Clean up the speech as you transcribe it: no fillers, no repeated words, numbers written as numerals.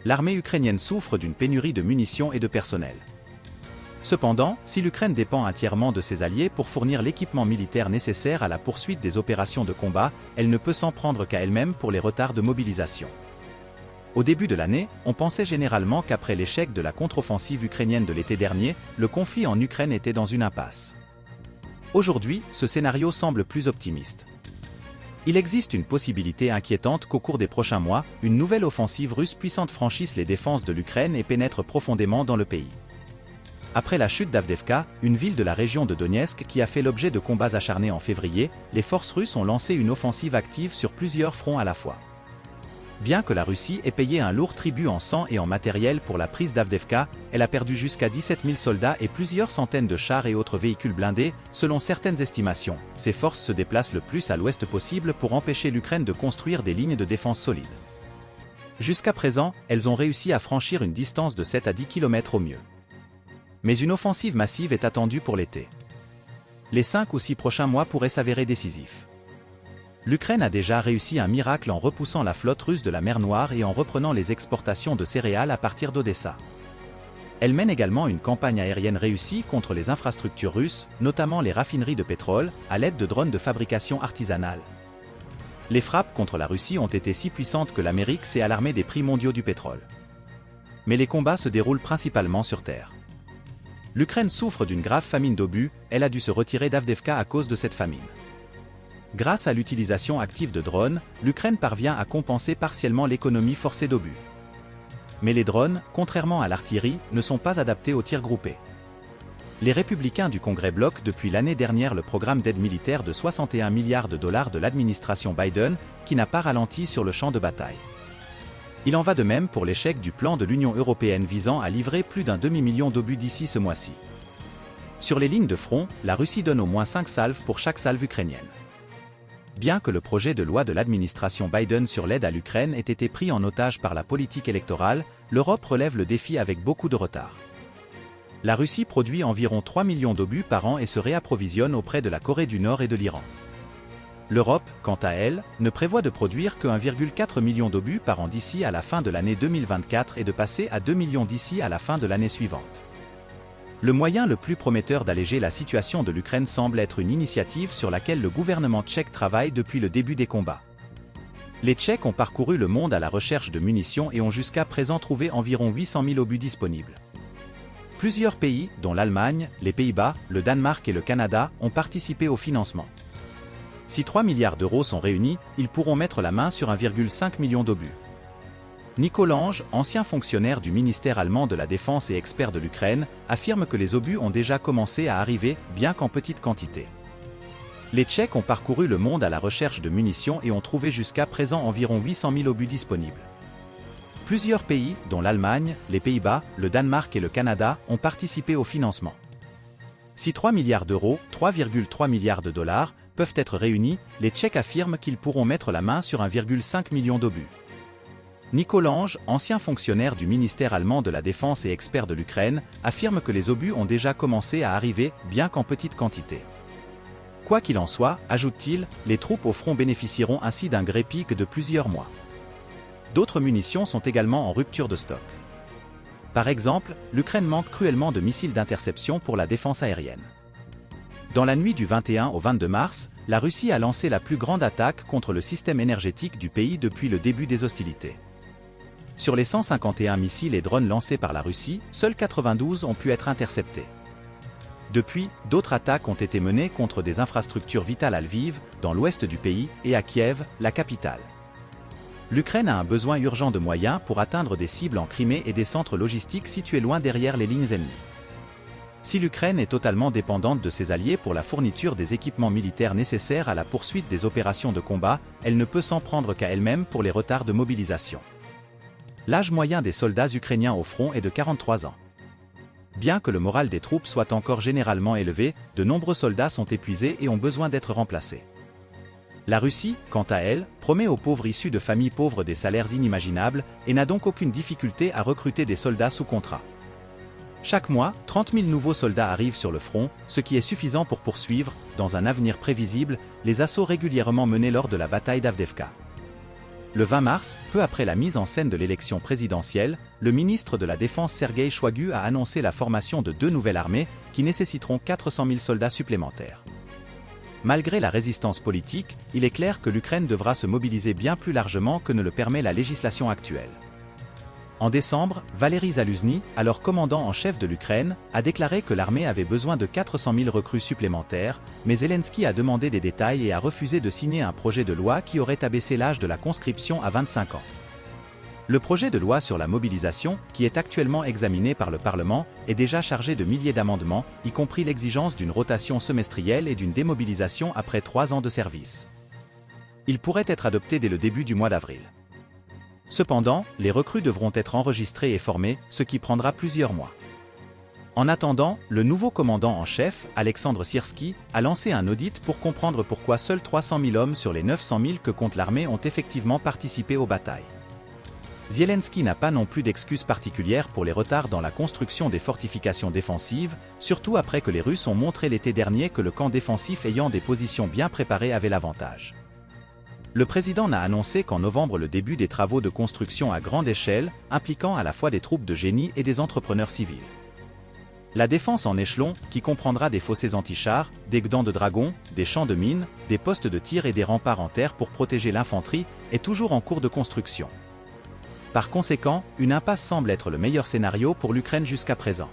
l'armée ukrainienne souffre d'une pénurie de munitions et de personnel. Cependant, si l'Ukraine dépend entièrement de ses alliés pour fournir l'équipement militaire nécessaire à la poursuite des opérations de combat, elle ne peut s'en prendre qu'à elle-même pour les retards de mobilisation. Au début de l'année, on pensait généralement qu'après l'échec de la contre-offensive ukrainienne de l'été dernier, le conflit en Ukraine était dans une impasse. Aujourd'hui, ce scénario semble plus optimiste. Il existe une possibilité inquiétante qu'au cours des prochains mois, une nouvelle offensive russe puissante franchisse les défenses de l'Ukraine et pénètre profondément dans le pays. Après la chute d'Avdiivka, une ville de la région de Donetsk qui a fait l'objet de combats acharnés en février, les forces russes ont lancé une offensive active sur plusieurs fronts à la fois. Bien que la Russie ait payé un lourd tribut en sang et en matériel pour la prise d'Avdiivka, elle a perdu jusqu'à 17 000 soldats et plusieurs centaines de chars et autres véhicules blindés. Selon certaines estimations, ces forces se déplacent le plus à l'ouest possible pour empêcher l'Ukraine de construire des lignes de défense solides. Jusqu'à présent, elles ont réussi à franchir une distance de 7 à 10 km au mieux. Mais une offensive massive est attendue pour l'été. Les 5 ou 6 prochains mois pourraient s'avérer décisifs. L'Ukraine a déjà réussi un miracle en repoussant la flotte russe de la mer Noire et en reprenant les exportations de céréales à partir d'Odessa. Elle mène également une campagne aérienne réussie contre les infrastructures russes, notamment les raffineries de pétrole, à l'aide de drones de fabrication artisanale. Les frappes contre la Russie ont été si puissantes que l'Amérique s'est alarmée des prix mondiaux du pétrole. Mais les combats se déroulent principalement sur terre. L'Ukraine souffre d'une grave famine d'obus, elle a dû se retirer d'Avdiivka à cause de cette famine. Grâce à l'utilisation active de drones, l'Ukraine parvient à compenser partiellement l'économie forcée d'obus. Mais les drones, contrairement à l'artillerie, ne sont pas adaptés aux tirs groupés. Les républicains du Congrès bloquent depuis l'année dernière le programme d'aide militaire de 61 milliards de dollars de l'administration Biden, qui n'a pas ralenti sur le champ de bataille. Il en va de même pour l'échec du plan de l'Union européenne visant à livrer plus d'un demi-million d'obus d'ici ce mois-ci. Sur les lignes de front, la Russie donne au moins 5 salves pour chaque salve ukrainienne. Bien que le projet de loi de l'administration Biden sur l'aide à l'Ukraine ait été pris en otage par la politique électorale, l'Europe relève le défi avec beaucoup de retard. La Russie produit environ 3 millions d'obus par an et se réapprovisionne auprès de la Corée du Nord et de l'Iran. L'Europe, quant à elle, ne prévoit de produire que 1,4 million d'obus par an d'ici à la fin de l'année 2024 et de passer à 2 millions d'ici à la fin de l'année suivante. Le moyen le plus prometteur d'alléger la situation de l'Ukraine semble être une initiative sur laquelle le gouvernement tchèque travaille depuis le début des combats. Les Tchèques ont parcouru le monde à la recherche de munitions et ont jusqu'à présent trouvé environ 800 000 obus disponibles. Plusieurs pays, dont l'Allemagne, les Pays-Bas, le Danemark et le Canada, ont participé au financement. Si 3 milliards d'euros sont réunis, ils pourront mettre la main sur 1,5 million d'obus. Nico Lange, ancien fonctionnaire du ministère allemand de la Défense et expert de l'Ukraine, affirme que les obus ont déjà commencé à arriver, bien qu'en petite quantité. Les Tchèques ont parcouru le monde à la recherche de munitions et ont trouvé jusqu'à présent environ 800 000 obus disponibles. Plusieurs pays, dont l'Allemagne, les Pays-Bas, le Danemark et le Canada, ont participé au financement. Si 3 milliards d'euros, 3,3 milliards de dollars, peuvent être réunis, les Tchèques affirment qu'ils pourront mettre la main sur 1,5 million d'obus. Nico Lange, ancien fonctionnaire du ministère allemand de la Défense et expert de l'Ukraine, affirme que les obus ont déjà commencé à arriver, bien qu'en petite quantité. Quoi qu'il en soit, ajoute-t-il, les troupes au front bénéficieront ainsi d'un gré-pic de plusieurs mois. D'autres munitions sont également en rupture de stock. Par exemple, l'Ukraine manque cruellement de missiles d'interception pour la défense aérienne. Dans la nuit du 21 au 22 mars, la Russie a lancé la plus grande attaque contre le système énergétique du pays depuis le début des hostilités. Sur les 151 missiles et drones lancés par la Russie, seuls 92 ont pu être interceptés. Depuis, d'autres attaques ont été menées contre des infrastructures vitales à Lviv, dans l'ouest du pays, et à Kiev, la capitale. L'Ukraine a un besoin urgent de moyens pour atteindre des cibles en Crimée et des centres logistiques situés loin derrière les lignes ennemies. Si l'Ukraine est totalement dépendante de ses alliés pour la fourniture des équipements militaires nécessaires à la poursuite des opérations de combat, elle ne peut s'en prendre qu'à elle-même pour les retards de mobilisation. L'âge moyen des soldats ukrainiens au front est de 43 ans. Bien que le moral des troupes soit encore généralement élevé, de nombreux soldats sont épuisés et ont besoin d'être remplacés. La Russie, quant à elle, promet aux pauvres issus de familles pauvres des salaires inimaginables et n'a donc aucune difficulté à recruter des soldats sous contrat. Chaque mois, 30 000 nouveaux soldats arrivent sur le front, ce qui est suffisant pour poursuivre, dans un avenir prévisible, les assauts régulièrement menés lors de la bataille d'Avdiivka. Le 20 mars, peu après la mise en scène de l'élection présidentielle, le ministre de la Défense Sergueï Shoigu a annoncé la formation de 2 nouvelles armées qui nécessiteront 400 000 soldats supplémentaires. Malgré la résistance politique, il est clair que l'Ukraine devra se mobiliser bien plus largement que ne le permet la législation actuelle. En décembre, Valery Zaluzny, alors commandant en chef de l'Ukraine, a déclaré que l'armée avait besoin de 400 000 recrues supplémentaires, mais Zelensky a demandé des détails et a refusé de signer un projet de loi qui aurait abaissé l'âge de la conscription à 25 ans. Le projet de loi sur la mobilisation, qui est actuellement examiné par le Parlement, est déjà chargé de milliers d'amendements, y compris l'exigence d'une rotation semestrielle et d'une démobilisation après 3 ans de service. Il pourrait être adopté dès le début du mois d'avril. Cependant, les recrues devront être enregistrées et formées, ce qui prendra plusieurs mois. En attendant, le nouveau commandant en chef, Alexandre Syrski, a lancé un audit pour comprendre pourquoi seuls 300 000 hommes sur les 900 000 que compte l'armée ont effectivement participé aux batailles. Zelensky n'a pas non plus d'excuses particulières pour les retards dans la construction des fortifications défensives, surtout après que les Russes ont montré l'été dernier que le camp défensif ayant des positions bien préparées avait l'avantage. Le président n'a annoncé qu'en novembre le début des travaux de construction à grande échelle, impliquant à la fois des troupes de génie et des entrepreneurs civils. La défense en échelon, qui comprendra des fossés anti-chars, des gdans de dragons, des champs de mines, des postes de tir et des remparts en terre pour protéger l'infanterie, est toujours en cours de construction. Par conséquent, une impasse semble être le meilleur scénario pour l'Ukraine jusqu'à présent.